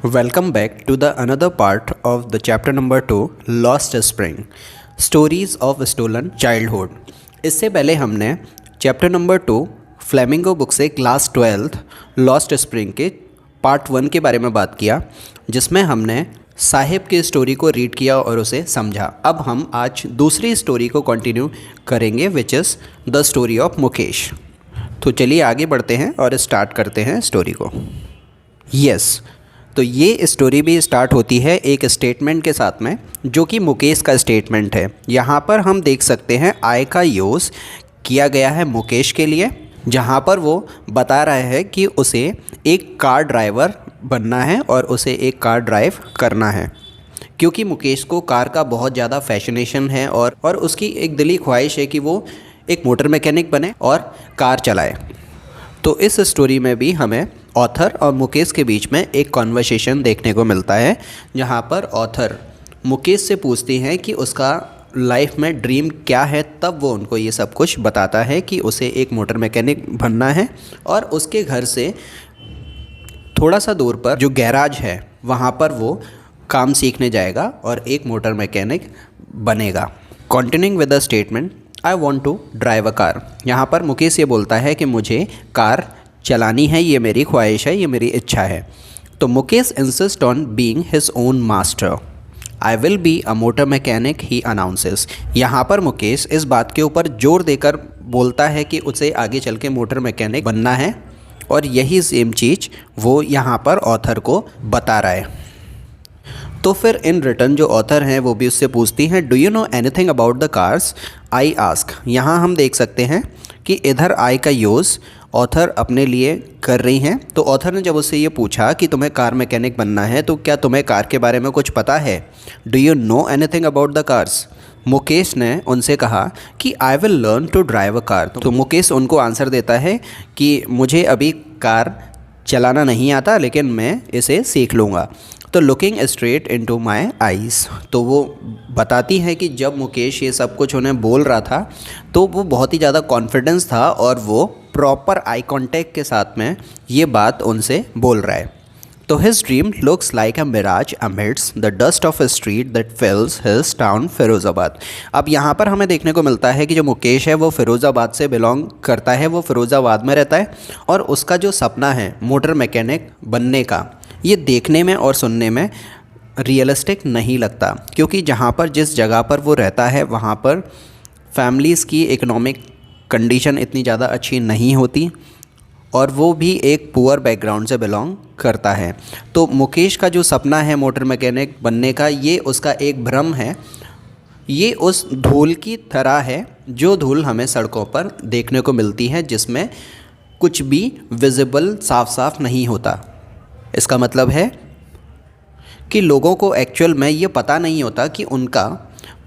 Welcome back to the another part of the chapter number 2 Lost Spring Stories of Stolen Childhood। इससे पहले हमने chapter number 2 flamingo book से class 12th lost spring के part 1 के बारे में बात किया, जिसमें हमने साहिब की स्टोरी को रीड किया और उसे समझा। अब हम आज दूसरी स्टोरी को कंटिन्यू करेंगे, which is the story of Mukesh. तो चलिए आगे बढ़ते हैं और स्टार्ट करते हैं स्टोरी को। यस, तो ये स्टोरी भी स्टार्ट होती है एक स्टेटमेंट के साथ में, जो कि मुकेश का स्टेटमेंट है। यहाँ पर हम देख सकते हैं आई का यूज़ किया गया है मुकेश के लिए, जहाँ पर वो बता रहा है कि उसे एक कार ड्राइवर बनना है और उसे एक कार ड्राइव करना है, क्योंकि मुकेश को कार का बहुत ज़्यादा फैशनेशन है और उसकी एक दिली ख्वाहिश है कि वो एक मोटर मैकेनिक बने और कार चलाए। तो इस स्टोरी में भी हमें ऑथर और मुकेश के बीच में एक कॉन्वर्सेशन देखने को मिलता है, जहाँ पर ऑथर मुकेश से पूछती हैं कि उसका लाइफ में ड्रीम क्या है। तब वो उनको ये सब कुछ बताता है कि उसे एक मोटर मैकेनिक बनना है और उसके घर से थोड़ा सा दूर पर जो गैराज है वहाँ पर वो काम सीखने जाएगा और एक मोटर मैकेनिक बनेगा। Continuing with the statement, I want to drive a car. यहाँ पर मुकेश ये बोलता है कि मुझे कार चलानी है, ये मेरी ख्वाहिश है, ये मेरी इच्छा है। तो Mukesh insist on being his own master. I will be a motor mechanic, he announces. यहाँ पर मुकेश इस बात के ऊपर जोर देकर बोलता है कि उसे आगे चल के मोटर मैकेनिक बनना है, और यही सेम चीज़ वो यहाँ पर ऑथर को बता रहा है। तो फिर इन रिटर्न जो ऑथर हैं वो भी उससे पूछती हैं, do you know anything about the cars, I ask. यहाँ हम देख सकते हैं कि इधर आई का यूज़ ऑथर अपने लिए कर रही हैं। तो ऑथर ने जब उससे ये पूछा कि तुम्हें कार मैकेनिक बनना है, तो क्या तुम्हें कार के बारे में कुछ पता है, do you know anything about the cars. Mukesh ने उनसे कहा कि I will learn to drive a car. तो मुकेश उनको आंसर देता है कि मुझे अभी कार चलाना नहीं आता, लेकिन मैं इसे सीख लूँगा। तो looking straight into my eyes, तो वो बताती है कि जब मुकेश ये सब कुछ उन्हें बोल रहा था तो वो बहुत ही ज़्यादा कॉन्फिडेंस था और वो प्रॉपर आई कांटेक्ट के साथ में ये बात उनसे बोल रहा है। तो his dream looks like a mirage amidst the dust of a street that fills his town Firozabad. अब यहाँ पर हमें देखने को मिलता है कि जो मुकेश है वो फिरोज़ाबाद से बिलोंग करता है, वो फिरोज़ाबाद में रहता है, और उसका जो सपना है मोटर मैकेनिक बनने का, ये देखने में और सुनने में रियलिस्टिक नहीं लगता, क्योंकि जहाँ पर जिस जगह पर वो रहता है वहाँ पर फैमिलीज़ की इकोनॉमिक कंडीशन इतनी ज़्यादा अच्छी नहीं होती, और वो भी एक पुअर बैकग्राउंड से बिलोंग करता है। तो मुकेश का जो सपना है मोटर मैकेनिक बनने का, ये उसका एक भ्रम है। ये उस धूल की तरह है जो धूल हमें सड़कों पर देखने को मिलती है, जिसमें कुछ भी विजिबल साफ साफ नहीं होता। इसका मतलब है कि लोगों को एक्चुअल में ये पता नहीं होता कि उनका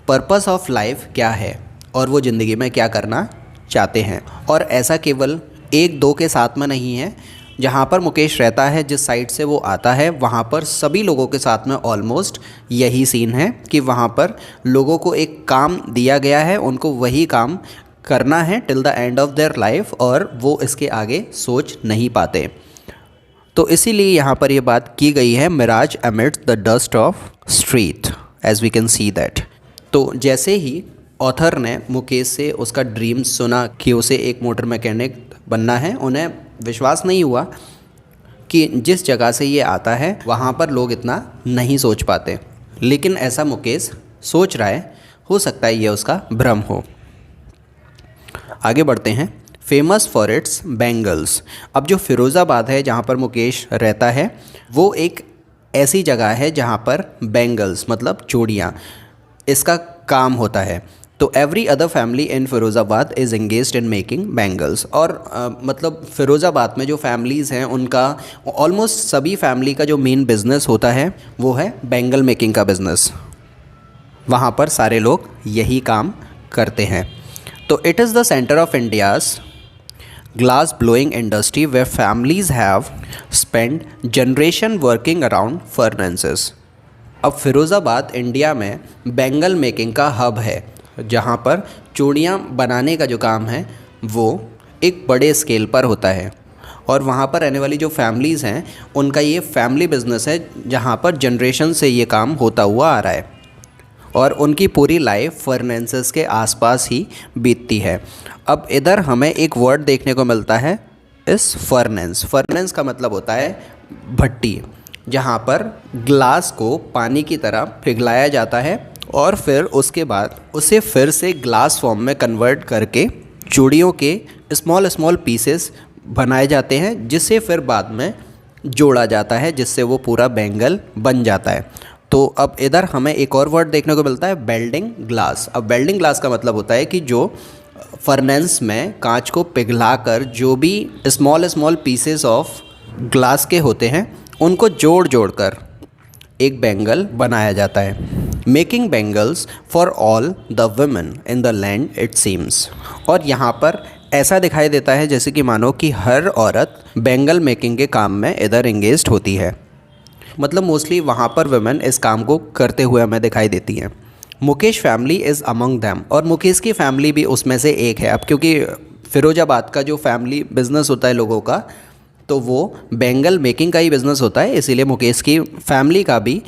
पर्पस ऑफ लाइफ क्या है और वो ज़िंदगी में क्या करना चाहते हैं। और ऐसा केवल एक दो के साथ में नहीं है। जहाँ पर मुकेश रहता है, जिस साइड से वो आता है, वहाँ पर सभी लोगों के साथ में ऑलमोस्ट यही सीन है कि वहाँ पर लोगों को एक काम दिया गया है, उनको वही काम करना है till the end of their life, और वो इसके आगे सोच नहीं पाते। तो इसीलिए यहाँ पर ये बात की गई है, mirage amidst the dust of street, as we can see that. तो जैसे ही ऑथर ने मुकेश से उसका ड्रीम सुना कि उसे एक मोटर मैकेनिक बनना है, उन्हें विश्वास नहीं हुआ कि जिस जगह से ये आता है वहाँ पर लोग इतना नहीं सोच पाते, लेकिन ऐसा मुकेश सोच रहा है। हो सकता है ये उसका भ्रम हो। आगे बढ़ते हैं। Famous for its bangles. अब जो फिरोज़ाबाद है जहाँ पर मुकेश रहता है, वो एक ऐसी जगह है जहाँ पर बैंगल्स मतलब चूड़ियाँ, इसका काम होता है। तो every other family in Firozabad is engaged in making bangles. और मतलब फिरोज़ाबाद में जो फैमिलीज़ हैं उनका ऑलमोस्ट सभी फैमिली का जो मेन बिज़नेस होता है वो है बैंगल मेकिंग का बिज़नेस। वहाँ पर सारे लोग यही काम करते हैं। तो it is the centre of India's glass blowing industry where families have spend generation working around furnaces. अब फिरोज़ाबाद इंडिया में बैंगल मेकिंग का हब है, जहाँ पर चूड़ियाँ बनाने का जो काम है वो एक बड़े स्केल पर होता है, और वहाँ पर रहने वाली जो फैमिलीज़ हैं उनका ये फैमिली बिजनेस है जहाँ पर जनरेशन से ये काम होता हुआ आ रहा है और उनकी पूरी लाइफ फर्नेंसेस के आसपास ही बीतती है। अब इधर हमें एक वर्ड देखने को मिलता है इस फर्नेंस। फर्नेंस का मतलब होता है भट्टी, जहाँ पर ग्लास को पानी की तरह पिघलाया जाता है और फिर उसके बाद उसे फिर से ग्लास फॉर्म में कन्वर्ट करके चूड़ियों के स्मॉल स्मॉल पीसेस बनाए जाते हैं, जिसे फिर बाद में जोड़ा जाता है, जिससे वो पूरा बैंगल बन जाता है। तो अब इधर हमें एक और वर्ड देखने को मिलता है बेल्डिंग ग्लास। अब बेल्डिंग ग्लास का मतलब होता है कि जो फर्नेंस में कांच को पिघलाकर जो भी small small pieces of glass के होते हैं उनको जोड़ जोड़ कर एक बैंगल बनाया जाता है। Making bangles for all the women in the land it seems. और यहाँ पर ऐसा दिखाई देता है जैसे कि मानो कि हर औरत बैंगल मेकिंग के काम में इधर एंगेज्ड होती है। मतलब मोस्टली वहाँ पर वुमेन इस काम को करते हुए हमें दिखाई देती हैं। Mukesh family is among them, और मुकेश की फैमिली भी उसमें से एक है। अब क्योंकि फ़िरोज़ाबाद का जो फैमिली बिज़नेस होता है लोगों का, तो वो बैंगल मेकिंग का ही बिज़नेस होता है, इसीलिए मुकेश की फैमिली का भी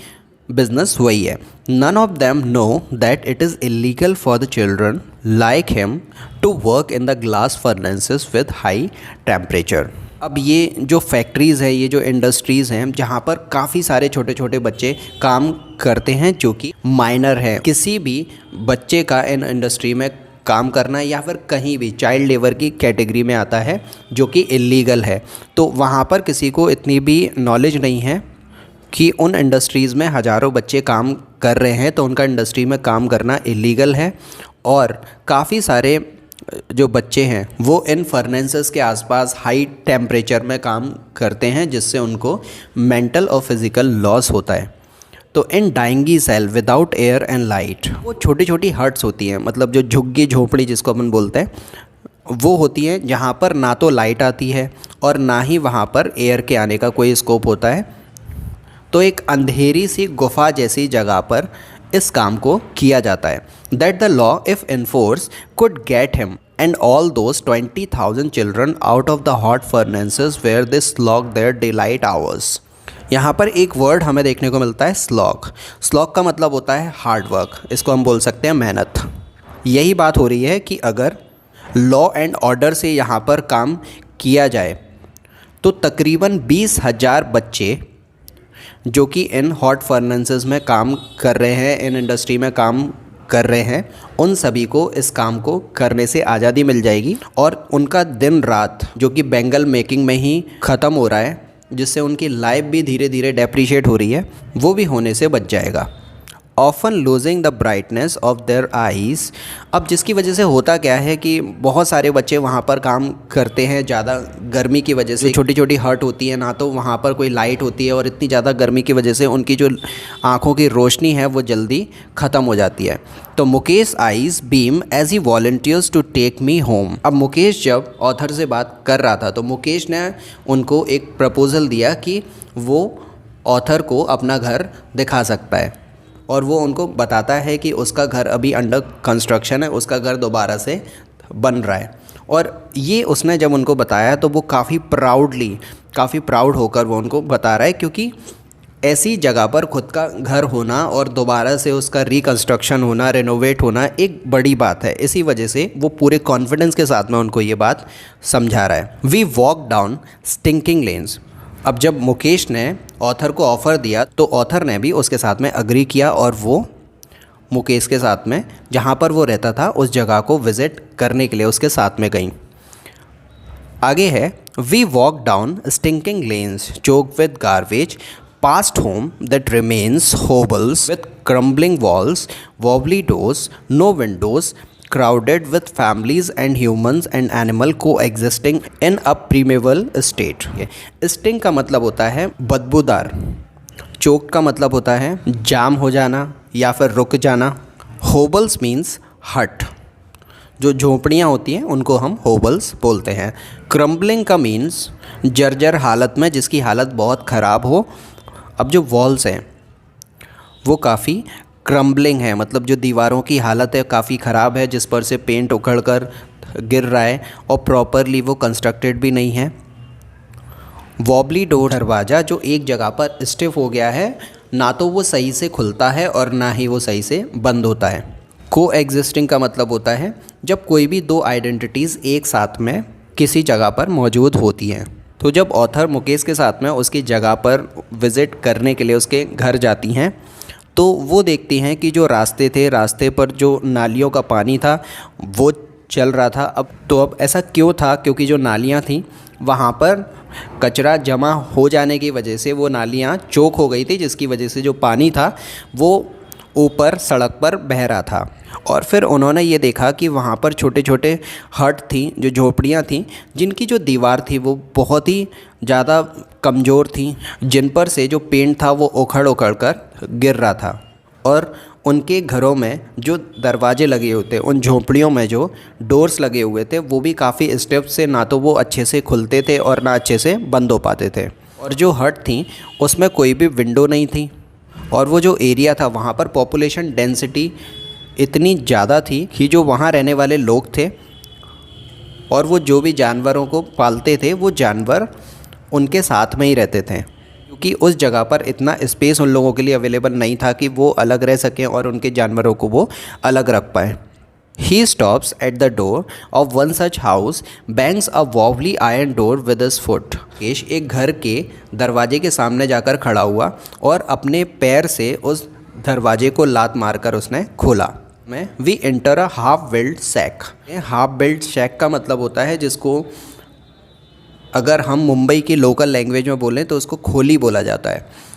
बिज़नेस वही है। None of them know that it is illegal for the children like him to work in the glass furnaces with high temperature. अब ये जो फैक्ट्रीज़ है, ये जो इंडस्ट्रीज़ हैं जहाँ पर काफ़ी सारे छोटे छोटे बच्चे काम करते हैं जो कि माइनर है, किसी भी बच्चे का इन इंडस्ट्री में काम करना या फिर कहीं भी चाइल्ड लेबर की कैटेगरी में आता है जो कि इलीगल है। तो वहाँ पर किसी को इतनी भी नॉलेज नहीं है कि उन इंडस्ट्रीज़ में हज़ारों बच्चे काम कर रहे हैं, तो उनका इंडस्ट्री में काम करना इलीगल है। और काफ़ी सारे जो बच्चे हैं वो इन फर्नेंसेस के आसपास हाई टेम्परेचर में काम करते हैं, जिससे उनको मेंटल और फिज़िकल लॉस होता है। तो in dingy cell without air and light, वो छोटी छोटी हट्स होती हैं, मतलब जो झुग्गी झोपड़ी जिसको अपन बोलते हैं, वो होती हैं जहाँ पर ना तो लाइट आती है और ना ही वहाँ पर एयर के आने का कोई स्कोप होता है। तो एक अंधेरी सी गुफा जैसी जगह पर इस काम को किया जाता है। That the law if enforce could get him and all those 20,000 children out of the hot furnaces where they slog their daylight hours. यहाँ पर एक वर्ड हमें देखने को मिलता है स्लॉग। स्लॉग का मतलब होता है हार्ड वर्क, इसको हम बोल सकते हैं मेहनत। यही बात हो रही है कि अगर लॉ एंड ऑर्डर से यहाँ पर काम किया जाए तो तकरीबन 20,000 बच्चे जो कि इन हॉट फर्नेंसेस में काम कर रहे हैं, इन इंडस्ट्री में काम कर रहे हैं, उन सभी को इस काम को करने से आज़ादी मिल जाएगी और उनका दिन रात जो कि बैंगल मेकिंग में ही ख़त्म हो रहा है, जिससे उनकी लाइफ भी धीरे धीरे डेप्रिशिएट हो रही है, वो भी होने से बच जाएगा। Often losing the brightness of their eyes. अब जिसकी वजह से होता क्या है कि बहुत सारे बच्चे वहाँ पर काम करते हैं ज़्यादा गर्मी की वजह से। छोटी छोटी हट होती है, ना तो वहाँ पर कोई लाइट होती है और इतनी ज़्यादा गर्मी की वजह से उनकी जो आँखों की रोशनी है वो जल्दी ख़त्म हो जाती है। तो Mukesh eyes beam as he volunteers to take me home. अब मुकेश जब ऑथर से बात कर रहा था तो मुकेश ने उनको एक प्रपोज़ल दिया कि वो ऑथर को अपना घर दिखा सकता है, और वो उनको बताता है कि उसका घर अभी अंडर कंस्ट्रक्शन है, उसका घर दोबारा से बन रहा है। और ये उसने जब उनको बताया तो वो काफ़ी प्राउड होकर वो उनको बता रहा है, क्योंकि ऐसी जगह पर खुद का घर होना और दोबारा से उसका रिकंस्ट्रक्शन होना, रेनोवेट होना एक बड़ी बात है। इसी वजह से वो पूरे कॉन्फिडेंस के साथ में उनको ये बात समझा रहा है। We walk down stinking lanes. अब जब मुकेश ने ऑथर को ऑफ़र दिया तो ऑथर ने भी उसके साथ में अग्री किया और वो मुकेश के साथ में जहाँ पर वो रहता था उस जगह को विज़िट करने के लिए उसके साथ में गई। आगे है we walk down stinking lanes choked with garbage past home that remains hovels with crumbling walls, wobbly doors, no windows, crowded with families and humans and animal coexisting in a primeval state। Sting का मतलब होता है बदबूदार, चोक का मतलब होता है जाम हो जाना या फिर रुक जाना। होबल्स मीन्स हट, जो झोपड़ियाँ होती हैं उनको हम होबल्स बोलते हैं। क्रम्बलिंग का मीन्स जर्जर हालत में, जिसकी हालत बहुत ख़राब हो। अब जो वॉल्स हैं वो काफ़ी क्रम्बलिंग है, मतलब जो दीवारों की हालत है काफ़ी ख़राब है, जिस पर से पेंट उखड़ कर गिर रहा है और प्रॉपरली वो कंस्ट्रक्टेड भी नहीं है। वॉबली डोर दरवाज़ा जो एक जगह पर स्टिफ हो गया है, ना तो वो सही से खुलता है और ना ही वो सही से बंद होता है। को एग्जिस्टिंग का मतलब होता है जब कोई भी दो आइडेंटिटीज़ एक साथ में किसी जगह पर मौजूद होती हैं। तो जब ऑथर मुकेश के साथ में उसकी जगह पर विज़िट करने के लिए उसके घर जाती हैं, तो वो देखती हैं कि जो रास्ते थे, रास्ते पर जो नालियों का पानी था वो चल रहा था। अब ऐसा क्यों था? क्योंकि जो नालियाँ थीं वहाँ पर कचरा जमा हो जाने की वजह से वो नालियाँ चोक हो गई थी, जिसकी वजह से जो पानी था वो ऊपर सड़क पर बह रहा था। और फिर उन्होंने ये देखा कि वहाँ पर छोटे छोटे हट थी, जो झोपड़ियाँ थीं, जिनकी जो दीवार थी वो बहुत ही ज़्यादा कमज़ोर थी, जिन पर से जो पेंट था वो उखड़ उखड़ कर गिर रहा था। और उनके घरों में जो दरवाजे लगे हुए थे, उन झोपड़ियों में जो डोर्स लगे हुए थे, वो भी काफ़ी स्टेप से ना तो वो अच्छे से खुलते थे और ना अच्छे से बंद हो पाते थे। और जो हट थी उसमें कोई भी विंडो नहीं थी। और वो जो एरिया था वहाँ पर पॉपुलेशन डेंसिटी इतनी ज़्यादा थी कि जो वहाँ रहने वाले लोग थे और वो जो भी जानवरों को पालते थे, वो जानवर उनके साथ में ही रहते थे, क्योंकि उस जगह पर इतना स्पेस उन लोगों के लिए अवेलेबल नहीं था कि वो अलग रह सकें और उनके जानवरों को वो अलग रख पाएँ। He stops at the door of one such house, bangs a wobbly iron door with his foot. Mukesh एक घर के दरवाजे के सामने जाकर खड़ा हुआ और अपने पैर से उस दरवाजे को लात मारकर उसने खोला। में we enter a half built shack. Half built shack का मतलब होता है, जिसको अगर हम मुंबई की लोकल लैंग्वेज में बोलें तो उसको खोली बोला जाता है।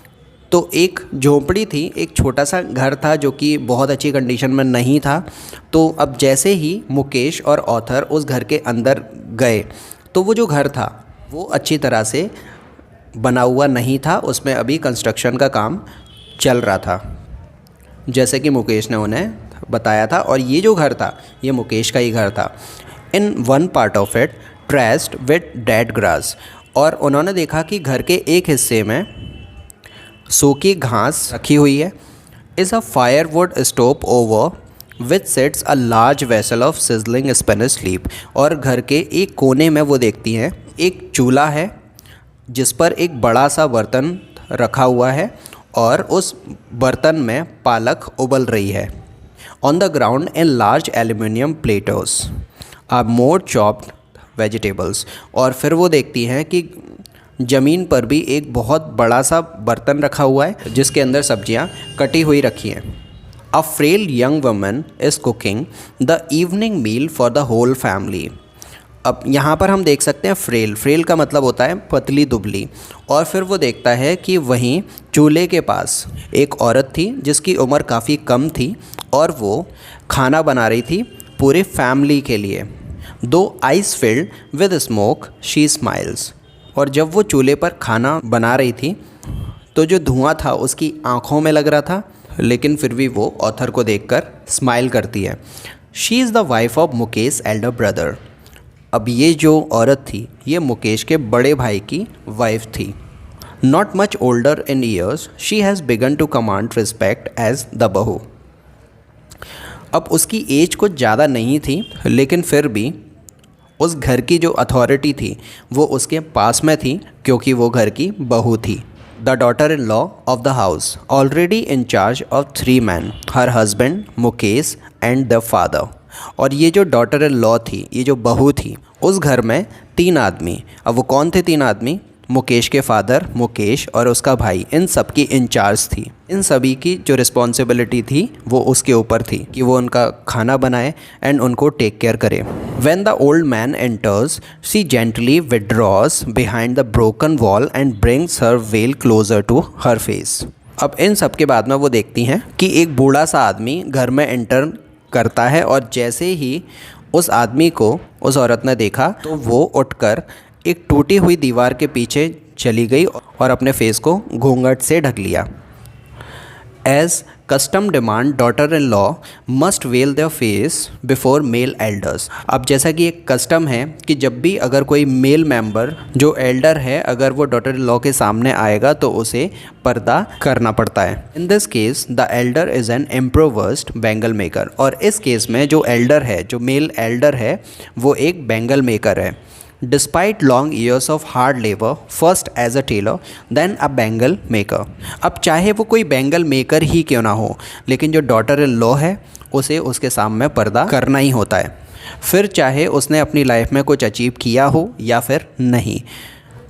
तो एक झोंपड़ी थी, एक छोटा सा घर था जो कि बहुत अच्छी कंडीशन में नहीं था। तो अब जैसे ही मुकेश और ऑथर उस घर के अंदर गए, तो वो जो घर था वो अच्छी तरह से बना हुआ नहीं था, उसमें अभी कंस्ट्रक्शन का काम चल रहा था, जैसे कि मुकेश ने उन्हें बताया था। और ये जो घर था ये मुकेश का ही घर था। In one part of it traced with dead grass. और उन्होंने देखा कि घर के एक हिस्से में सूखी घास रखी हुई है। Is a firewood stove over which sets a large vessel of sizzling Spanish sleep. और घर के एक कोने में वो देखती हैं एक चूल्हा है जिस पर एक बड़ा सा बर्तन रखा हुआ है और उस बर्तन में पालक उबल रही है। On the ground in large aluminium platters are more chopped vegetables. और फिर वो देखती हैं कि ज़मीन पर भी एक बहुत बड़ा सा बर्तन रखा हुआ है जिसके अंदर सब्जियां कटी हुई रखी हैं। A frail young woman is cooking the evening meal for the whole family. अब यहाँ पर हम देख सकते हैं फ्रेल का मतलब होता है पतली दुबली। और फिर वो देखता है कि वहीं चूल्हे के पास एक औरत थी जिसकी उम्र काफ़ी कम थी और वो खाना बना रही थी पूरे फैमिली के लिए। दो ice filled with smoke she smiles. और जब वो चूल्हे पर खाना बना रही थी तो जो धुआं था उसकी आँखों में लग रहा था, लेकिन फिर भी वो ऑथर को देखकर स्माइल करती है। She is the wife of Mukesh Elder brother. अब ये जो औरत थी ये मुकेश के बड़े भाई की वाइफ थी। Not much older in years she has begun to command respect as the bahu. अब उसकी एज कुछ ज़्यादा नहीं थी, लेकिन फिर भी उस घर की जो अथॉरिटी थी वो उसके पास में थी, क्योंकि वो घर की बहू थी। The daughter in law of the house already in charge of 3 men, her husband Mukesh and the father. और ये जो डॉटर इन लॉ थी, ये जो बहू थी, उस घर में 3 आदमी। अब वो कौन थे 3 आदमी? मुकेश के फादर, मुकेश और उसका भाई, इन सब की इंचार्ज थी। इन सभी की जो रिस्पॉन्सिबिलिटी थी वो उसके ऊपर थी कि वो उनका खाना बनाए एंड उनको टेक केयर करे। When the old man enters she gently withdraws behind the broken wall and brings her veil closer to her face. अब इन सब के बाद में वो देखती हैं कि एक बूढ़ा सा आदमी घर में एंटर करता है और जैसे ही उस आदमी को उस औरत ने देखा तो वो उठकर एक टूटी हुई दीवार के पीछे चली गई और अपने फेस को घूंघट से ढक लिया। As custom demand daughter in law must veil their face before male elders. अब जैसा कि एक कस्टम है कि जब भी अगर कोई मेल मेंबर जो एल्डर है अगर वो डॉटर इन लॉ के सामने आएगा तो उसे पर्दा करना पड़ता है। In this case the elder is an improvised bangle maker. और इस केस में जो एल्डर है, जो मेल एल्डर है, वो एक बैंगल मेकर है। Despite long years of hard labour, first as a tailor then a bangle maker. अब चाहे वो कोई बैंगल मेकर ही क्यों ना हो, लेकिन जो डॉटर इन लॉ है उसे उसके सामने पर्दा करना ही होता है, फिर चाहे उसने अपनी लाइफ में कुछ अचीव किया हो या फिर नहीं।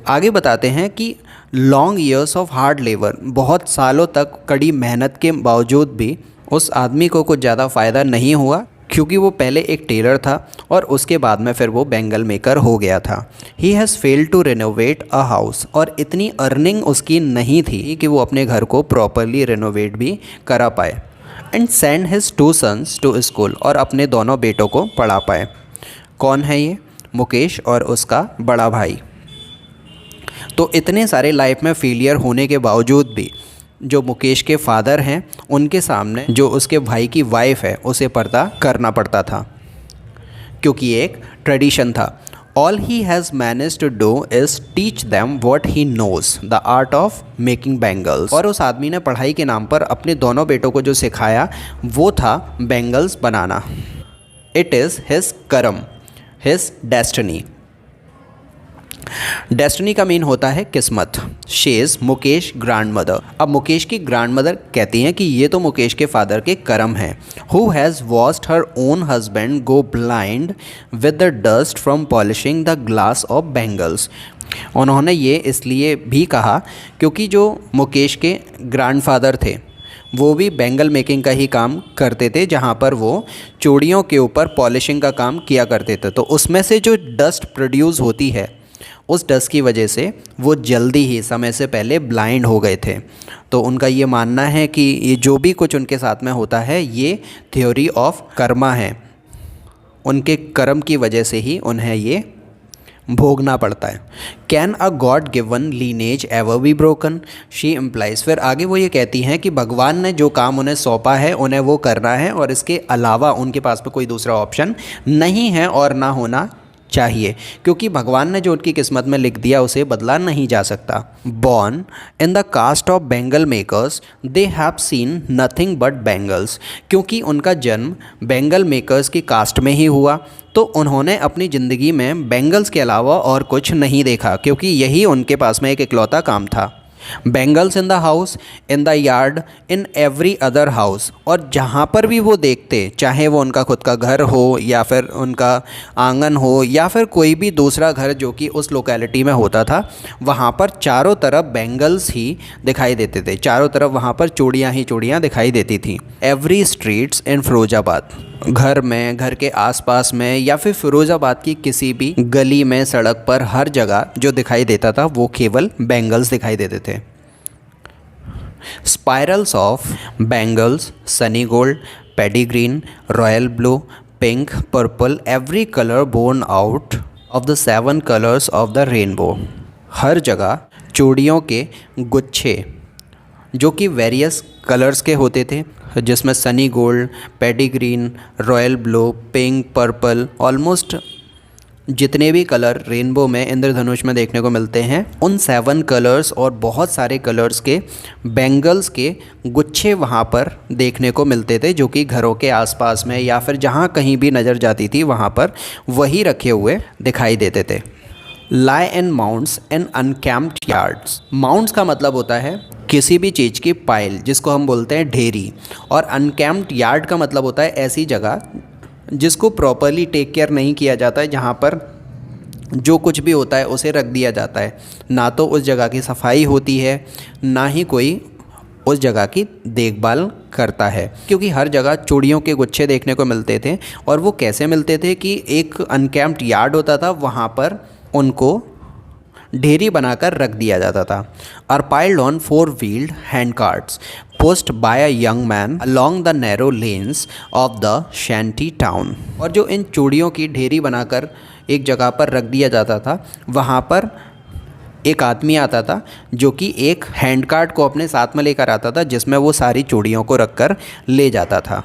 आगे बताते हैं कि long years of hard labour, बहुत सालों तक कड़ी मेहनत के बावजूद भी उस आदमी को कुछ ज़्यादा फ़ायदा नहीं हुआ, क्योंकि वो पहले एक टेलर था और उसके बाद में फिर वो बैंगल मेकर हो गया था। He has failed to renovate a house, और इतनी अर्निंग उसकी नहीं थी कि वो अपने घर को प्रॉपरली रेनोवेट भी करा पाए। And send his 2 sons to school, और अपने दोनों बेटों को पढ़ा पाए। कौन है ये? मुकेश और उसका बड़ा भाई। तो इतने सारे लाइफ में फेलियर होने के बावजूद भी जो मुकेश के फादर हैं उनके सामने जो उसके भाई की वाइफ है उसे पर्दा करना पड़ता था, क्योंकि एक ट्रेडिशन था। All he has manage to do is teach them what he knows the art of making bangles. और उस आदमी ने पढ़ाई के नाम पर अपने दोनों बेटों को जो सिखाया वो था bangles banana. It is his करम, हिज डेस्टिनी। डेस्टिनी का मीन होता है किस्मत। She is Mukesh grand mother. अब मुकेश की ग्रैंड मदर कहती हैं कि ये तो मुकेश के फादर के करम हैं। Who has watched her own husband go blind with the dust from polishing the glass of bangles. उन्होंने ये इसलिए भी कहा क्योंकि जो मुकेश के ग्रैंड फादर थे वो भी बैंगल मेकिंग का ही काम करते थे, जहाँ पर वो चूड़ियों के ऊपर पॉलिशिंग का काम किया करते थे। तो उसमें से जो डस्ट प्रोड्यूस होती है, उस डस्ट की वजह से वो जल्दी ही समय से पहले ब्लाइंड हो गए थे। तो उनका ये मानना है कि ये जो भी कुछ उनके साथ में होता है ये थ्योरी ऑफ कर्मा है, उनके कर्म की वजह से ही उन्हें ये भोगना पड़ता है। Can a God given lineage ever be broken, she implies. फिर आगे वो ये कहती हैं कि भगवान ने जो काम उन्हें सौंपा है उन्हें वो करना है, और इसके अलावा उनके पास में कोई दूसरा ऑप्शन नहीं है और ना होना चाहिए, क्योंकि भगवान ने जो उनकी किस्मत में लिख दिया उसे बदला नहीं जा सकता। Born in the caste of bangle makers they have seen nothing but bangles. क्योंकि उनका जन्म बैंगल मेकर्स की कास्ट में ही हुआ, तो उन्होंने अपनी ज़िंदगी में बैंगल्स के अलावा और कुछ नहीं देखा, क्योंकि यही उनके पास में एक इकलौता काम था। Bangles in the house, in the yard, in every other house. और जहाँ पर भी वो देखते, चाहे वो उनका खुद का घर हो या फिर उनका आंगन हो या फिर कोई भी दूसरा घर जो कि उस लोकेलिटी में होता था, वहाँ पर चारों तरफ बैंगल्स ही दिखाई देते थे। चारों तरफ वहाँ पर चूड़ियाँ ही चूड़ियाँ दिखाई देती थी। एवरी स्ट्रीट्स इन फिरोजाबाद, घर में, घर के आसपास में या फिर फिरोज़ाबाद की किसी भी गली में, सड़क पर, हर जगह जो दिखाई देता था वो केवल बैंगल्स दिखाई देते थे। Spirals of bangles, sunny gold, paddy green, royal blue, pink, purple, every colour born out of the 7 colours of the rainbow. हर जगह चूड़ियों के गुच्छे जो कि वेरियस कलर्स के होते थे, जिसमें sunny gold, paddy green, royal blue, pink, purple, almost जितने भी कलर रेनबो में, इंद्रधनुष में देखने को मिलते हैं, उन 7 कलर्स और बहुत सारे कलर्स के बैंगल्स के गुच्छे वहाँ पर देखने को मिलते थे, जो कि घरों के आसपास में या फिर जहाँ कहीं भी नज़र जाती थी वहाँ पर वही रखे हुए दिखाई देते थे। लाई इन माउंट्स इन अनकैम्प्ड यार्ड्स। माउंट्स का मतलब होता है किसी भी चीज़ की पाइल, जिसको हम बोलते हैं ढेरी, और अनकैम्प्ड यार्ड का मतलब होता है ऐसी जगह जिसको प्रॉपरली टेक केयर नहीं किया जाता है, जहाँ पर जो कुछ भी होता है उसे रख दिया जाता है। ना तो उस जगह की सफाई होती है, ना ही कोई उस जगह की देखभाल करता है, क्योंकि हर जगह चूड़ियों के गुच्छे देखने को मिलते थे। और वो कैसे मिलते थे कि एक अनकैम्प्ड यार्ड होता था, वहाँ पर उनको ढेरी बनाकर रख दिया जाता था। Are piled on 4 wheeled hand carts pushed by a young man along the narrow lanes of the shanty town. और जो इन चूड़ियों की ढेरी बनाकर एक जगह पर रख दिया जाता था, वहाँ पर एक आदमी आता था जो कि एक हैंड कार्ट को अपने साथ में लेकर आता था, जिसमें वो सारी चूड़ियों को रख कर ले जाता था।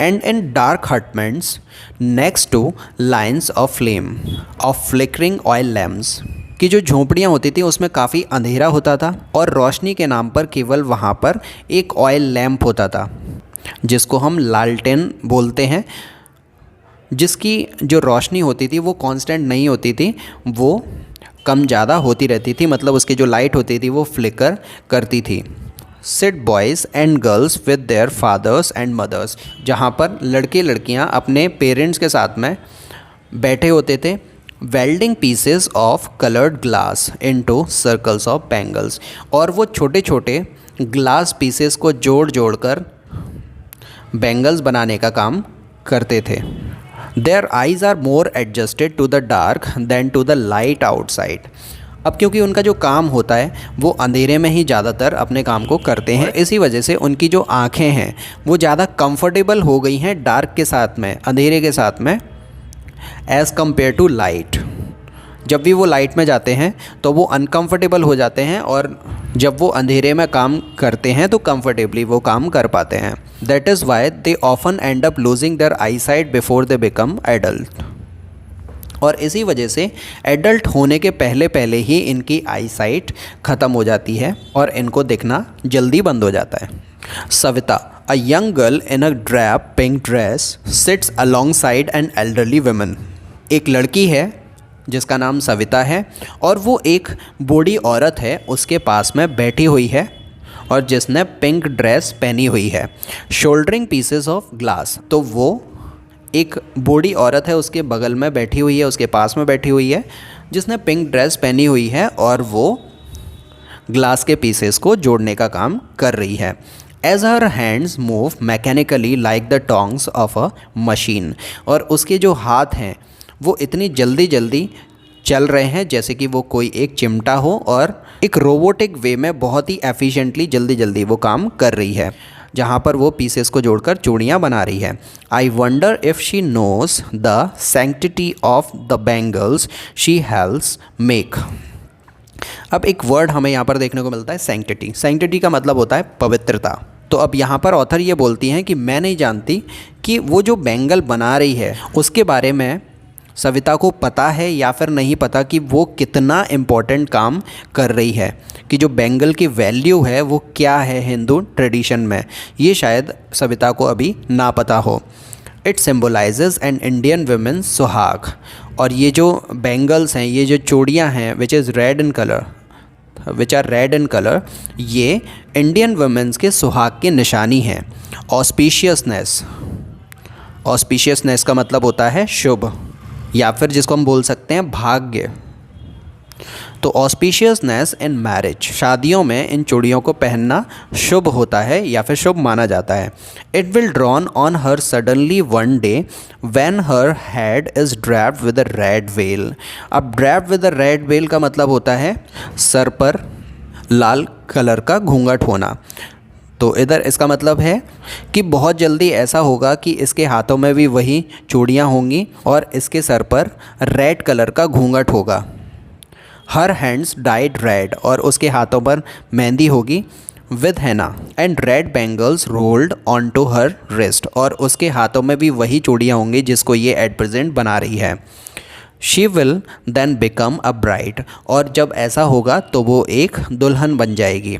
And in dark hutments next two lines of flame of flickering oil lamps, कि जो झोंपड़ियाँ होती थी उसमें काफ़ी अंधेरा होता था और रोशनी के नाम पर केवल वहाँ पर एक ऑयल लैम्प होता था, जिसको हम लालटेन बोलते हैं। जिसकी जो रोशनी होती थी वो कांस्टेंट नहीं होती थी, वो कम ज़्यादा होती रहती थी, मतलब उसकी जो लाइट होती थी वो फ्लिकर करती थी। Sit boys and girls with their fathers and mothers, जहाँ पर लड़के लड़कियाँ अपने पेरेंट्स के साथ में बैठे होते थे। Welding pieces of coloured glass into circles of bangles, और वो छोटे छोटे ग्लास पीसेस को जोड़ जोड़ कर बैंगल्स बनाने का काम करते थे। Their eyes are more adjusted to the dark than to the light outside. अब क्योंकि उनका जो काम होता है वो अंधेरे में ही ज़्यादातर अपने काम को करते हैं, इसी वजह से उनकी जो आँखें हैं वो ज़्यादा कंफर्टेबल हो गई हैं डार्क के साथ में, अंधेरे के साथ में, एज़ कम्पेयर टू लाइट। जब भी वो लाइट में जाते हैं तो वो अनकंफर्टेबल हो जाते हैं, और जब वो अंधेरे में काम करते हैं तो कंफर्टेबली वो काम कर पाते हैं। That is why they often end up losing their eyesight before they become adult. और इसी वजह से एडल्ट होने के पहले पहले ही इनकी आई साइट ख़त्म हो जाती है और इनको दिखना जल्दी बंद हो जाता है। Savita, a young girl in a drape pink dress sits alongside an elderly woman. एक लड़की है जिसका नाम सविता है और वो एक बूढ़ी औरत है उसके पास में बैठी हुई है और जिसने पिंक ड्रेस पहनी हुई है। शोल्डरिंग पीसेस ऑफ ग्लास, तो वो एक बूढ़ी औरत है उसके बगल में बैठी हुई है, उसके पास में बैठी हुई है, जिसने पिंक ड्रेस पहनी हुई है और वो ग्लास के पीसेस को जोड़ने का काम कर रही है। As her hands move mechanically like the tongs of a machine, और उसके जो हाथ हैं वो इतनी जल्दी जल्दी चल रहे हैं जैसे कि वो कोई एक चिमटा हो, और एक रोबोटिक वे में बहुत ही एफिशिएंटली जल्दी जल्दी वो काम कर रही है, जहाँ पर वो पीसेस को जोड़कर चूड़ियाँ बना रही है। I wonder if she knows the sanctity of the bangles she helps make. अब एक वर्ड हमें यहाँ पर देखने को मिलता है, सैंक्टिटी। सैंक्टिटी का मतलब होता है पवित्रता। तो अब यहाँ पर ऑथर ये बोलती हैं कि मैं नहीं जानती कि वो जो बैंगल बना रही है उसके बारे में सविता को पता है या फिर नहीं पता कि वो कितना इम्पोर्टेंट काम कर रही है, कि जो बैंगल की वैल्यू है वो क्या है हिंदू ट्रेडिशन में, ये शायद सविता को अभी ना पता हो। It symbolises an Indian women सुहाग, और ये जो बैंगल्स हैं, ये जो चूड़ियाँ हैं which are red in colour, ये इंडियन वुमेन्स के सुहाग की निशानी है। ऑस्पिशियसनेस का मतलब होता है शुभ, या फिर जिसको हम बोल सकते हैं भाग्य। तो ऑस्पिशियसनेस इन मैरिज, शादियों में इन चूड़ियों को पहनना शुभ होता है या फिर शुभ माना जाता है। It will dawn on her suddenly one day when her head is draped with a red veil. अब draped with a red veil का मतलब होता है सर पर लाल कलर का घूंघट होना। तो इधर इसका मतलब है कि बहुत जल्दी ऐसा होगा कि इसके हाथों में भी वही चूड़ियाँ होंगी और इसके सर पर रेड कलर का घूंघट होगा। हर हैंड्स डाइड रेड, और उसके हाथों पर मेहंदी होगी with henna, and red bangles rolled on to her wrist, और उसके हाथों में भी वही चूड़ियाँ होंगी जिसको ये एट प्रेजेंट बना रही है। She will then become a bride, और जब ऐसा होगा तो वो एक दुल्हन बन जाएगी।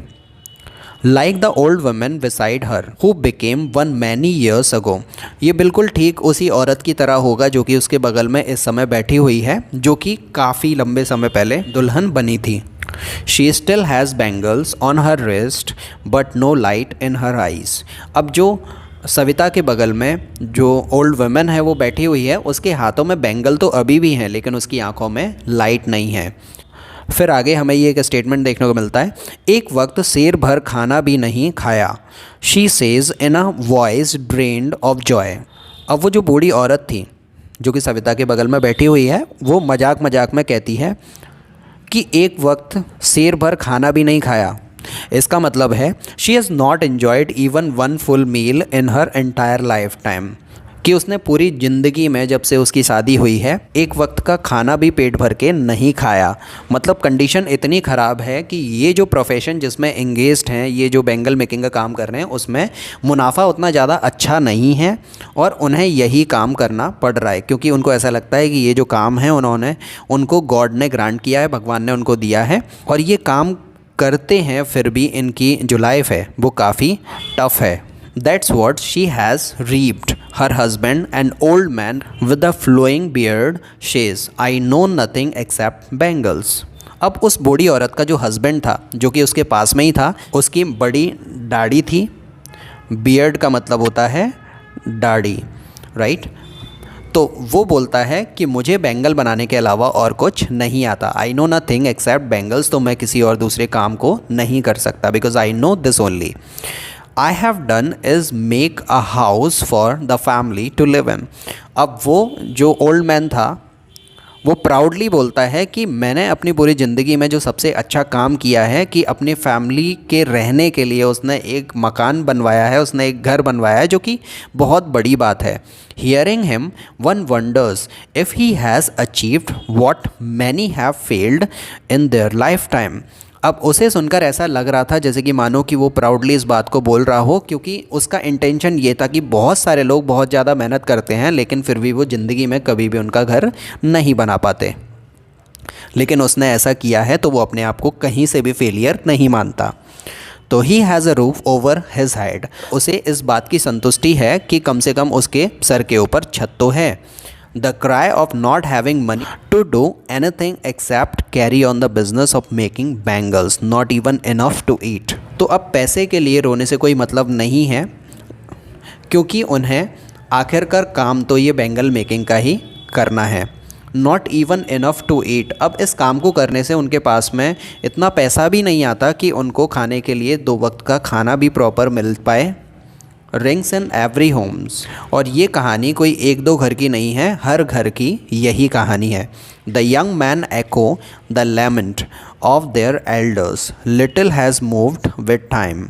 Like the old women beside her who became one many years ago, ये बिल्कुल ठीक उसी औरत की तरह होगा जो कि उसके बगल में इस समय बैठी हुई है, जो कि काफ़ी लंबे समय पहले दुल्हन बनी थी। She still has bangles on her wrist but no light in her eyes. अब जो सविता के बगल में जो ओल्ड वुमेन है वो बैठी हुई है, उसके हाथों में बैंगल तो अभी भी हैं लेकिन उसकी आंखों में लाइट नहीं है। फिर आगे हमें ये एक स्टेटमेंट देखने को मिलता है, एक वक्त शेर भर खाना भी नहीं खाया। She says in a voice drained of Joy. अब वो जो बूढ़ी औरत थी जो कि सविता के बगल में बैठी हुई है, वो मजाक मजाक में कहती है कि एक वक्त शेर भर खाना भी नहीं खाया। इसका मतलब है she has not enjoyed even one full meal in her entire lifetime, कि उसने पूरी ज़िंदगी में जब से उसकी शादी हुई है एक वक्त का खाना भी पेट भर के नहीं खाया। मतलब कंडीशन इतनी ख़राब है कि ये जो प्रोफेशन जिसमें एंगेज्ड हैं, ये जो बैंगल मेकिंग का काम कर रहे हैं, उसमें मुनाफा उतना ज़्यादा अच्छा नहीं है और उन्हें यही काम करना पड़ रहा है, क्योंकि उनको ऐसा लगता है कि ये जो काम है उनको गॉड ने ग्रांट किया है, भगवान ने उनको दिया है, और ये काम करते हैं, फिर भी इनकी जो लाइफ है वो काफ़ी टफ़ है, That's what she has reaped. Her husband, an old man with a flowing beard, says, I know nothing except bangles. अब उस बूढ़ी औरत का जो हस्बैंड था, जो कि उसके पास में ही था, उसकी बड़ी दाढ़ी थी। बियर्ड का मतलब होता है दाढ़ी, राइट। तो वो बोलता है कि मुझे बैंगल बनाने के अलावा और कुछ नहीं आता। I know nothing accept bangles, तो मैं किसी और दूसरे काम को नहीं कर सकता, because I know this only. I have done is make a house for the family to live in. अब वो जो ओल्ड मैन था वो प्राउडली बोलता है कि मैंने अपनी पूरी ज़िंदगी में जो सबसे अच्छा काम किया है कि अपनी फैमिली के रहने के लिए उसने एक मकान बनवाया है, उसने एक घर बनवाया है, जो कि बहुत बड़ी बात है। Hearing him one wonders if he has achieved what many have failed in their life time. अब उसे सुनकर ऐसा लग रहा था जैसे कि मानो कि वो प्राउडली इस बात को बोल रहा हो, क्योंकि उसका इंटेंशन ये था कि बहुत सारे लोग बहुत ज़्यादा मेहनत करते हैं लेकिन फिर भी वो ज़िंदगी में कभी भी उनका घर नहीं बना पाते, लेकिन उसने ऐसा किया है तो वो अपने आप को कहीं से भी फेलियर नहीं मानता। तो he has a roof over his head, उसे इस बात की संतुष्टि है कि कम से कम उसके सर के ऊपर छत तो है। The cry of not having money to do anything except carry on the business of making bangles, not even enough to eat. तो अब पैसे के लिए रोने से कोई मतलब नहीं है, क्योंकि उन्हें आखिरकार काम तो ये बैंगल मेकिंग का ही करना है। Not even enough to eat, अब इस काम को करने से उनके पास में इतना पैसा भी नहीं आता कि उनको खाने के लिए 2 वक्त का खाना भी प्रॉपर मिल पाए। रिंग्स इन एवरी होम्स, और ये कहानी कोई 1-2 घर की नहीं है, हर घर की यही कहानी है। The young man echo the lament of their elders, little has moved with time.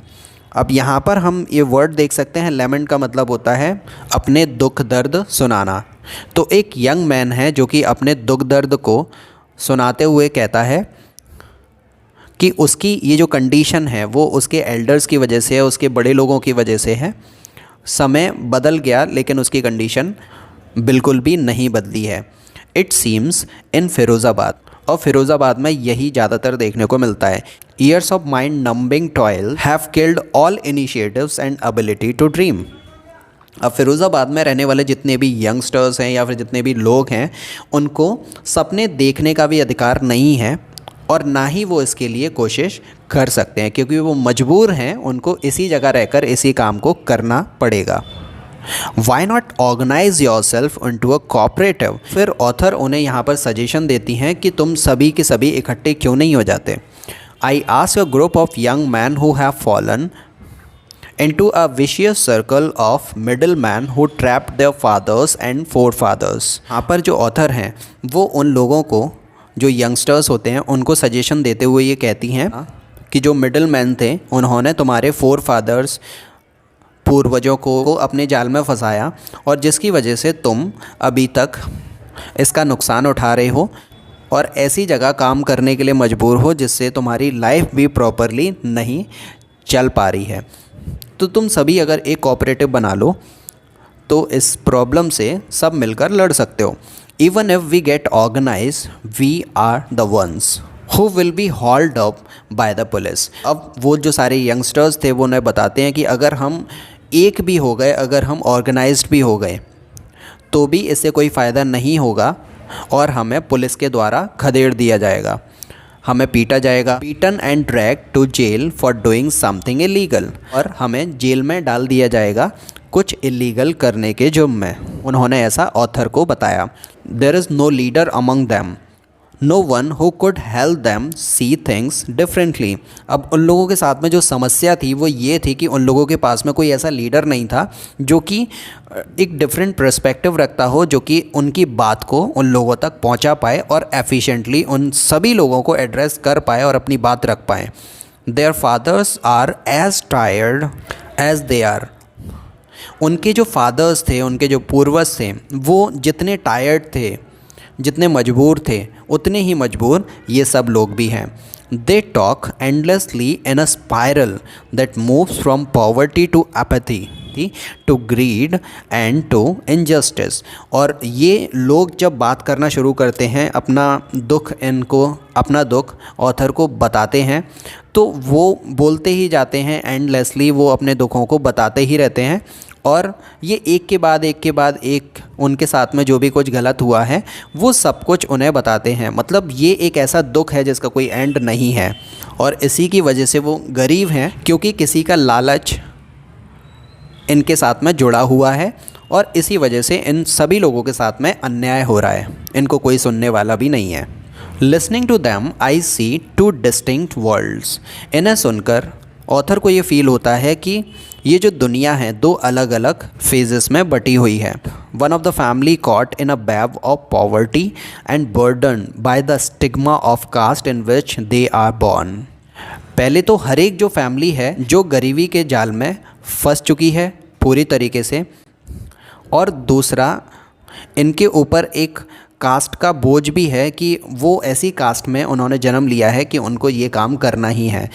अब यहाँ पर हम ये वर्ड देख सकते हैं, लैमेंट का मतलब होता है अपने दुख दर्द सुनाना। तो एक यंग मैन है जो कि अपने दुख दर्द को सुनाते हुए कहता है कि उसकी ये जो कंडीशन है वो उसके एल्डर्स की वजह से है, उसके बड़े लोगों की वजह से है। समय बदल गया लेकिन उसकी कंडीशन बिल्कुल भी नहीं बदली है। इट सीम्स इन फिरोज़ाबाद, और फिरोज़ाबाद में यही ज़्यादातर देखने को मिलता है। Years of mind numbing toil have killed all initiatives and ability to dream. अब फिरोज़ाबाद में रहने वाले जितने भी यंगस्टर्स हैं या फिर जितने भी लोग हैं, उनको सपने देखने का भी अधिकार नहीं है और ना ही वो इसके लिए कोशिश कर सकते हैं, क्योंकि वो मजबूर हैं, उनको इसी जगह रहकर इसी काम को करना पड़ेगा। Why not organise yourself into a cooperative, फिर ऑथर उन्हें यहाँ पर सजेशन देती हैं कि तुम सभी के सभी इकट्ठे क्यों नहीं हो जाते। I ask a group of young man who have fallen into a vicious circle of middlemen who trapped their fathers and forefathers। यहाँ पर जो ऑथर हैं वो उन लोगों को, जो यंगस्टर्स होते हैं, उनको सजेशन देते हुए ये कहती हैं कि जो मिडिल मैन थे उन्होंने तुम्हारे फोर फादर्स, पूर्वजों को अपने जाल में फंसाया, और जिसकी वजह से तुम अभी तक इसका नुकसान उठा रहे हो और ऐसी जगह काम करने के लिए मजबूर हो जिससे तुम्हारी लाइफ भी प्रॉपरली नहीं चल पा रही है। तो तुम सभी अगर एक कोऑपरेटिव बना लो तो इस प्रॉब्लम से सब मिलकर लड़ सकते हो। Even if we get organise we are the ones who will be hauled up by the police. अब वो जो सारे यंगस्टर्स थे वो उन्हें बताते हैं कि अगर हम एक भी हो गए, अगर हम ऑर्गेनाइज्ड भी हो गए तो भी इससे कोई फ़ायदा नहीं होगा और हमें पुलिस के द्वारा खदेड़ दिया जाएगा, हमें पीटा जाएगा, beaten and drag to jail for doing something illegal, और हमें जेल में डाल दिया जाएगा कुछ इलीगल करने के जुर्म में। उन्होंने ऐसा ऑथर को बताया। There is no leader among them, no one who could help them see things differently. अब उन लोगों के साथ में जो समस्या थी वो ये थी कि उन लोगों के पास में कोई ऐसा लीडर नहीं था जो कि एक डिफरेंट पर्सपेक्टिव रखता हो, जो कि उनकी बात को उन लोगों तक पहुंचा पाए और एफिशिएंटली उन सभी लोगों को एड्रेस कर पाए और अपनी बात रख पाए। Their fathers are as tired as they are, उनके जो फादर्स थे, उनके जो पूर्वज थे, वो जितने टायर्ड थे, जितने मजबूर थे, उतने ही मजबूर ये सब लोग भी हैं। They talk endlessly in a spiral that moves from poverty to apathy. थी to greed and to injustice. और ये लोग जब बात करना शुरू करते हैं अपना दुख ऑथर को बताते हैं, तो वो बोलते ही जाते हैं एंडलेसली, वो अपने दुखों को बताते ही रहते हैं और ये एक के बाद एक उनके साथ में जो भी कुछ गलत हुआ है वो सब कुछ उन्हें बताते हैं। मतलब ये एक ऐसा दुख है जिसका कोई एंड नहीं है और इसी की वजह से वो गरीब हैं, क्योंकि किसी का लालच इनके साथ में जुड़ा हुआ है और इसी वजह से इन सभी लोगों के साथ में अन्याय हो रहा है, इनको कोई सुनने वाला भी नहीं है। Listening to them I see two distinct worlds. इन्हें सुनकर ऑथर को ये फील होता है कि ये जो दुनिया है दो अलग अलग फेजेस में बटी हुई है। One of the family caught in a web of poverty and burden by the stigma of caste in which they are born. पहले तो हर एक जो फैमिली है जो गरीबी के जाल में फंस चुकी है पूरी तरीके से, और दूसरा इनके ऊपर एक कास्ट का बोझ भी है कि वो ऐसी कास्ट में उन्होंने जन्म लिया है कि उनको ये काम करना ही है।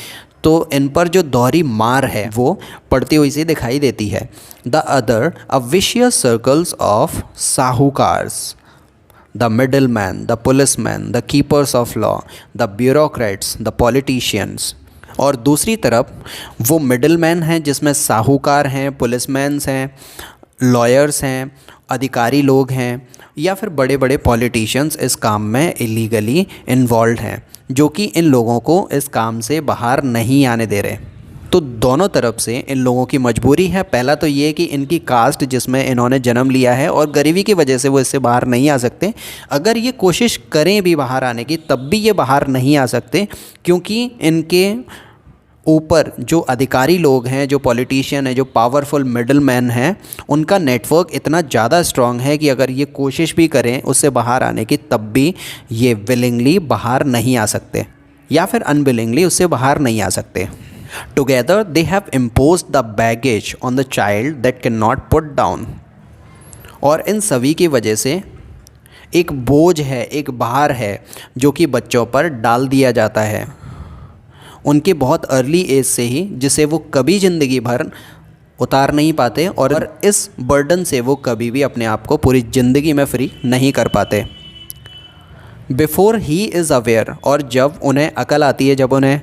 तो इन पर जो दोहरी मार है वो पड़ती हुई सी दिखाई देती है। The other a vicious circles of sahukars, the middle man, the police man, the keepers of law, the bureaucrats, the politicians. और दूसरी तरफ वो मिडल मैन हैं जिसमें साहूकार हैं, पुलिसमैन्स हैं, लॉयर्स हैं, अधिकारी लोग हैं, या फिर बड़े बड़े पॉलिटिशियंस इस काम में इलीगली इन्वॉल्व हैं, जो कि इन लोगों को इस काम से बाहर नहीं आने दे रहे। तो दोनों तरफ से इन लोगों की मजबूरी है। पहला तो ये कि इनकी कास्ट जिसमें इन्होंने जन्म लिया है और गरीबी की वजह से वो इससे बाहर नहीं आ सकते। अगर ये कोशिश करें भी बाहर आने की तब भी ये बाहर नहीं आ सकते, क्योंकि इनके ऊपर जो अधिकारी लोग हैं, जो पॉलिटिशियन हैं, जो पावरफुल मिडल मैन हैं, उनका नेटवर्क इतना ज़्यादा स्ट्रॉन्ग है कि अगर ये कोशिश भी करें उससे बाहर आने की तब भी ये विलिंगली बाहर नहीं आ सकते, या फिर अनविलिंगली उससे बाहर नहीं आ सकते। Together they have imposed the baggage on the child that can not put down. और इन सभी की वजह से एक बोझ है, एक भार है जो कि बच्चों पर डाल दिया जाता है उनके बहुत अर्ली एज से ही, जिसे वो कभी ज़िंदगी भर उतार नहीं पाते और इस बर्डन से वो कभी भी अपने आप को पूरी ज़िंदगी में फ्री नहीं कर पाते। बिफोर ही इज़ अवेयर, और जब उन्हें अकल आती है, जब उन्हें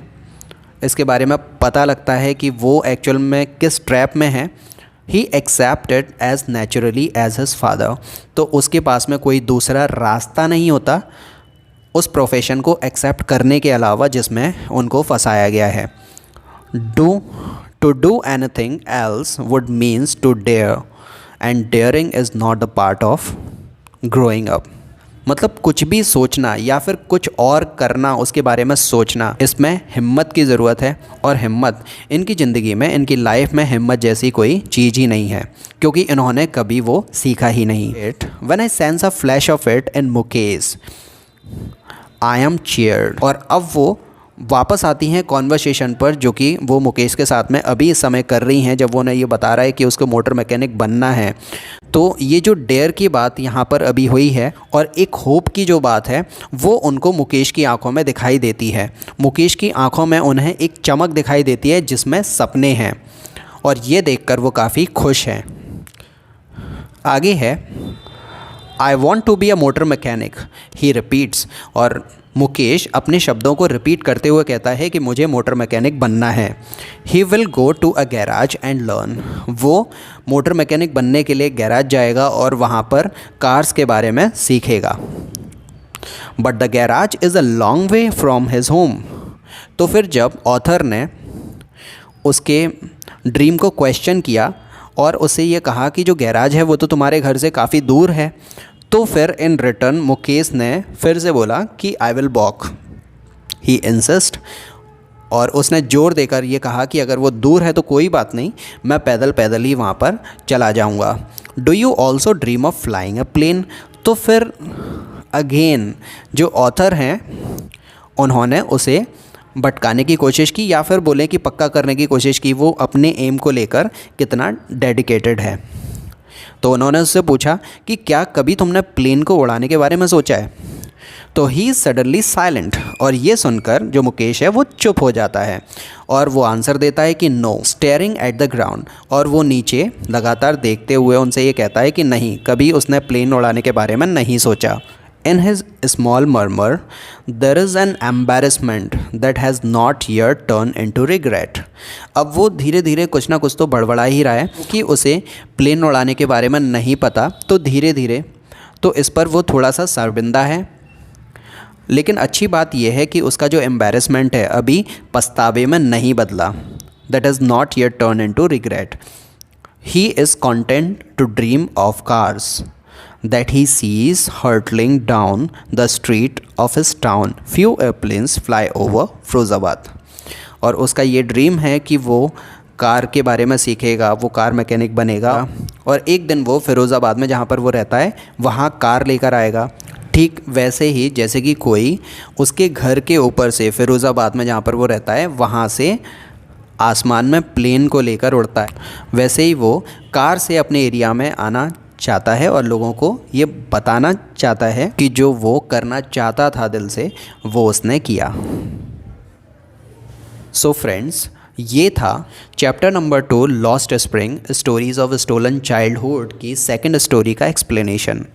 इसके बारे में पता लगता है कि वो एक्चुअल में किस ट्रैप में है, he accepted as naturally as his father. तो उसके पास में कोई दूसरा रास्ता नहीं होता उस प्रोफेशन को एक्सेप्ट करने के अलावा जिसमें उनको फंसाया गया है। To do anything else would means to dare, and daring is not the part of growing up. मतलब कुछ भी सोचना या फिर कुछ और करना, उसके बारे में सोचना, इसमें हिम्मत की ज़रूरत है। और हिम्मत इनकी ज़िंदगी में, इनकी लाइफ में हिम्मत जैसी कोई चीज़ ही नहीं है, क्योंकि इन्होंने कभी वो सीखा ही नहीं। When I sense a flash of it in Mukesh I am cheered. और अब वो वापस आती हैं कॉन्वर्सेशन पर जो कि वो मुकेश के साथ में अभी इस समय कर रही हैं, जब वो उन्हें ये बता रहा है कि उसको मोटर मैकेनिक बनना है। तो ये जो डेयर की बात यहाँ पर अभी हुई है और एक होप की जो बात है वो उनको मुकेश की आंखों में दिखाई देती है। मुकेश की आंखों में उन्हें एक चमक दिखाई देती है जिसमें सपने हैं, और ये देखकर वो काफ़ी खुश हैं। आगे है I want to be a motor mechanic, he repeats. और मुकेश अपने शब्दों को रिपीट करते हुए कहता है कि मुझे मोटर मैकेनिक बनना है। He will go to a garage and learn. वो मोटर मैकेनिक बनने के लिए गैराज जाएगा और वहाँ पर कार्स के बारे में सीखेगा। But the garage is a long way from his home. तो फिर जब ऑथर ने उसके ड्रीम को क्वेश्चन किया और उससे ये कहा कि जो गैराज है वो तो तुम्हारे घर से काफ़ी दूर है, तो फिर इन रिटर्न मुकेश ने फिर से बोला कि I will walk. He insist, और उसने ज़ोर देकर ये कहा कि अगर वो दूर है तो कोई बात नहीं, मैं पैदल पैदल ही वहाँ पर चला जाऊँगा। Do you also dream of flying a plane. तो फिर अगेन जो ऑथर हैं उन्होंने उसे भटकाने की कोशिश की, या फिर बोलें कि पक्का करने की कोशिश की वो अपने एम को लेकर कितना डेडिकेटेड है। तो उन्होंने उससे पूछा कि क्या कभी तुमने प्लेन को उड़ाने के बारे में सोचा है। तो ही इज़ सडनली साइलेंट, और ये सुनकर जो मुकेश है वो चुप हो जाता है और वो आंसर देता है कि no, staring at the ground, और वो नीचे लगातार देखते हुए उनसे ये कहता है कि नहीं, कभी उसने प्लेन उड़ाने के बारे में नहीं सोचा। In his small murmur, there is an embarrassment that has not yet turned into regret. अब वो धीरे धीरे कुछ ना कुछ तो बड़बड़ा ही रहा है कि उसे प्लेन उड़ाने के बारे में नहीं पता, तो धीरे धीरे तो इस पर वो थोड़ा सा शर्मिंदा है। लेकिन अच्छी बात यह है कि उसका जो एम्बैरेसमेंट है अभी पछतावे में नहीं बदला। That has not yet turned into regret. He is content to dream of cars that he sees hurtling down the street of his town. Few airplanes fly over Firozabad. और उसका ये ड्रीम है कि वो कार के बारे में सीखेगा, वो कार मैकेनिक बनेगा और एक दिन वो फ़िरोज़ाबाद में जहाँ पर वो रहता है वहाँ कार लेकर आएगा। ठीक वैसे ही जैसे कि कोई उसके घर के ऊपर से फ़िरोज़ाबाद में जहाँ पर वो रहता है वहाँ से आसमान में प्लेन को लेकर उड़ता है, वैसे ही वो कार से अपने एरिया में आना चाहता है और लोगों को ये बताना चाहता है कि जो वो करना चाहता था दिल से वो उसने किया। सो फ्रेंड्स, ये था chapter number 2 lost spring stories of stolen childhood की सेकंड स्टोरी का एक्सप्लेनेशन।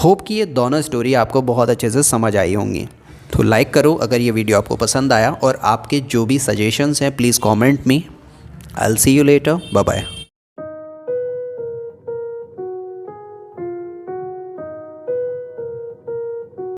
होप कि ये दोनों स्टोरी आपको बहुत अच्छे से समझ आई होंगी। तो लाइक करो अगर ये वीडियो आपको पसंद आया, और आपके जो भी सजेशंस हैं please comment me. I will see you later. Bye bye.